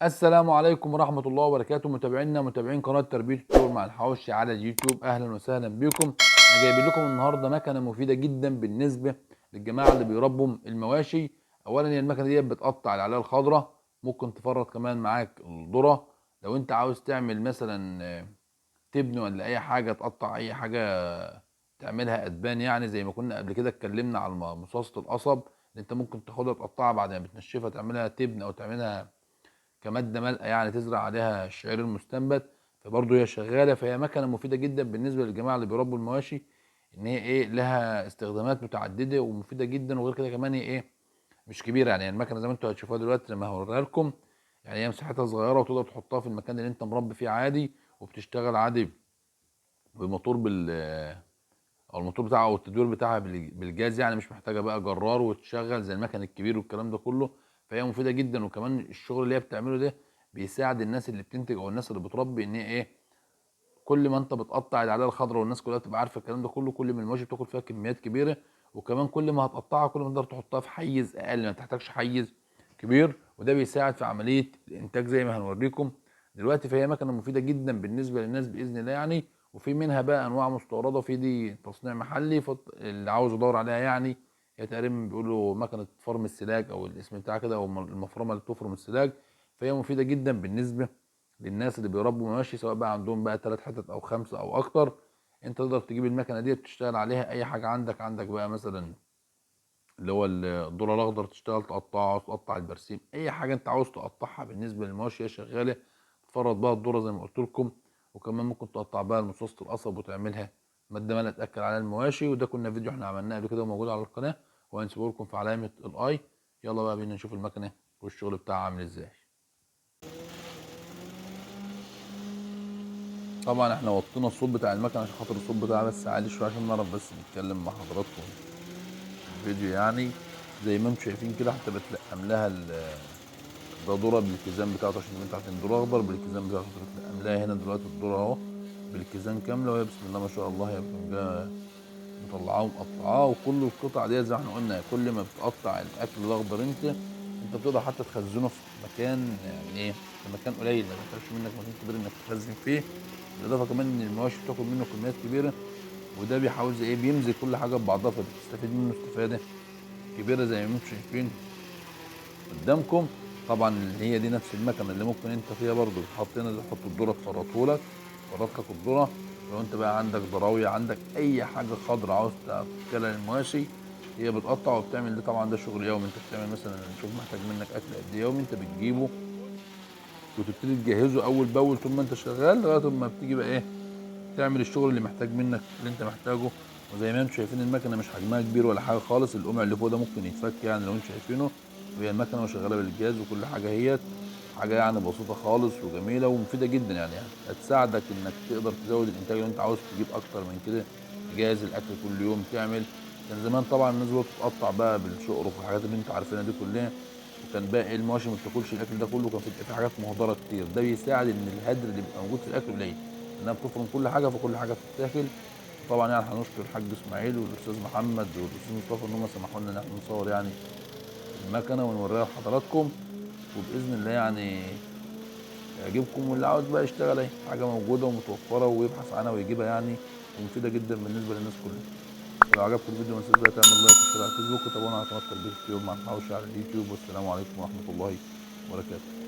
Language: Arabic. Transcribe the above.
السلام عليكم ورحمة الله وبركاته. متابعين قناة تربية الطيور مع الحواوشي على اليوتيوب، أهلا وسهلا بكم. أنا جايب لكم النهاردة مكنة مفيدة جدا بالنسبة للجماعة اللي بيربوا المواشي. أولا هي المكنة دي بتقطع العلية الخضراء، ممكن تفرط كمان معاك الذرة. لو أنت عاوز تعمل مثلا تبني ولا أي حاجة، تقطع أي حاجة تعملها أدبان، يعني زي ما كنا قبل كده اتكلمنا على مصاصة القصب اللي أنت ممكن تاخدها تقطعها بعد ما بتنشفها تعملها تبن أو تعملها كماده ملقى، يعني تزرع عليها الشعير المستنبت. فبرضه هي شغاله، فهي مكنه مفيده جدا بالنسبه للجماعه اللي بيربوا المواشي. ان هي لها استخدامات متعدده ومفيده جدا، وغير كده كمان هي مش كبيره. يعني المكنه زي ما انتوا هتشوفوها دلوقتي لما هوريها لكم، يعني هي مساحتها صغيره وتقدر تحطها في المكان اللي انت مربي فيه عادي، وبتشتغل عادي بموتور او الموتور بتاعها او التدوير بتاعها بالجاز، يعني مش محتاجه بقى جرار وتشغل زي المكن الكبير والكلام ده كله. فهي مفيده جدا، وكمان الشغل اللي هي بتعمله ده بيساعد الناس اللي بتنتج او الناس اللي بتربي ان هي كل ما انت بتقطع العليه الخضراء والناس كلها تبقى عارفه الكلام ده كله، كل ما المواشي بتاكل فيها كميات كبيره. وكمان كل ما هتقطعها كل ما تقدر تحطها في حيز اقل، ما تحتاجش حيز كبير، وده بيساعد في عمليه الانتاج زي ما هنوريكم دلوقتي. فهي مكنه مفيده جدا بالنسبه للناس باذن الله يعني. وفي منها بقى انواع مستورده، وفي دي تصنيع محلي، اللي عاوز يدور عليها يعني. هي تقريبا بيقولوا مكنه فرم السلاج او الاسم بتاعها كده، او المفرمه اللي بتفرم السلاج. فهي مفيده جدا بالنسبه للناس اللي بيربوا مواشي، سواء بقى عندهم بقى 3 حتت او 5 او اكتر. انت تقدر تجيب المكنه دي تشتغل عليها اي حاجه عندك بقى، مثلا اللي هو الذره الاخضر تشتغل تقطعه، عاوز تقطع البرسيم، اي حاجه انت عاوز تقطعها بالنسبه للمواشي هي شغاله. تفرط بقى الذره زي ما قلت لكم، وكمان ممكن تقطع بقى مصاصه القصب وتعملها ماده مالها تاكل على المواشي. وده كنا فيديو احنا عملناه قبل كده وموجود على القناه، وهنسيبه لكم في علامه الاي. يلا بقى بينا نشوف المكنه والشغل بتاعها عامل ازاي. طبعا احنا وطينا الصوت بتاع المكنه عشان خاطر الصوت بتاعها بس عالي شويه، عشان نعرف بس نتكلم مع حضراتكم في الفيديو يعني. زي ما انتم شايفين كده، حتى بتلقم لها ده ذره بالكيزان بتاعته، عشان انت عارفين الذره اخضر بالكيزان بتاعته. بتلقم لها هنا دلوقتي الذره اهو بالكيزان كامله، وهي بسم الله ما شاء الله هي بتبقى مطلعاه ومقطعاه. وكل القطع دي زي ما احنا قلنا، كل ما بتقطع الاكل الاخضر انت بتقدر حتى تخزنه في مكان، يعني في مكان قليل، ما بيحتاجش منك مكان كبير انك تخزن فيه. بالاضافه كمان ان المواشي بتاكل منه كميات كبيره، وده بيحاول بيمزج كل حاجه ببعضها، فبتستفيد منه استفاده كبيره زي ما انتم شايفين قدامكم. طبعا هي دي نفس المكنه اللي ممكن انت فيها برضو بتحط هنا، تحط الذره تفرطه لك، تفرط لك الذره. لو انت بقى عندك ضراويه، عندك اي حاجه خضراء عاوز تاكلها للمواشي، هي بتقطع وبتعمل ده. طبعا ده شغل يومي، انت بتعمل مثلا شوف محتاج منك اكل قد ايه يومي، انت بتجيبه وتبتدي تجهزه اول باول طول ما انت شغال، لغايه ما بتيجي بقى تعمل الشغل اللي محتاج منك اللي انت محتاجه. وزي ما انتم شايفين المكنه مش حجمها كبير ولا حاجه خالص، القمع اللي فوق ده ممكن يتفك يعني لو انتم شايفينه. وهي المكنه شغاله بالجاز وكل حاجه، هي حاجه يعني بسيطه خالص وجميله ومفيده جدا، يعني هتساعدك انك تقدر تزود الانتاج لو انت عاوز تجيب اكتر من كده، تجهز الاكل كل يوم تعمل. كان زمان طبعا الناس بتقطع بقى بالشقرف والحاجات اللي انت عارفينها دي كلها، وكان باقي المواشي ما بتاكلش الاكل ده كله، كان في حاجات مهدره كتير. ده بيساعد ان الهدر اللي بيبقى موجود في الاكل قليل، انها بتفرم كل حاجه فكل حاجه بتتاكل. وطبعا يعني هنشكر الحاج اسماعيل والاستاذ محمد والاستاذ مصطفى ان هم سمحوا لنا ان احنا نصور يعني المكنه ونوريها لحضراتكم. وباذن الله يعني يعجبكم، واللي عاوز بقى يشتغل اهي حاجه موجوده ومتوفره ويبحث عنها ويجيبها يعني، ومفيده جدا بالنسبه للناس كلها. ولو عجبكم الفيديو ما تنساش بقى تعمل لايك وشير على الفيسبوك، وتابعونا على قناه تربيه الطيور مع الحوشي على اليوتيوب. والسلام عليكم ورحمه الله وبركاته.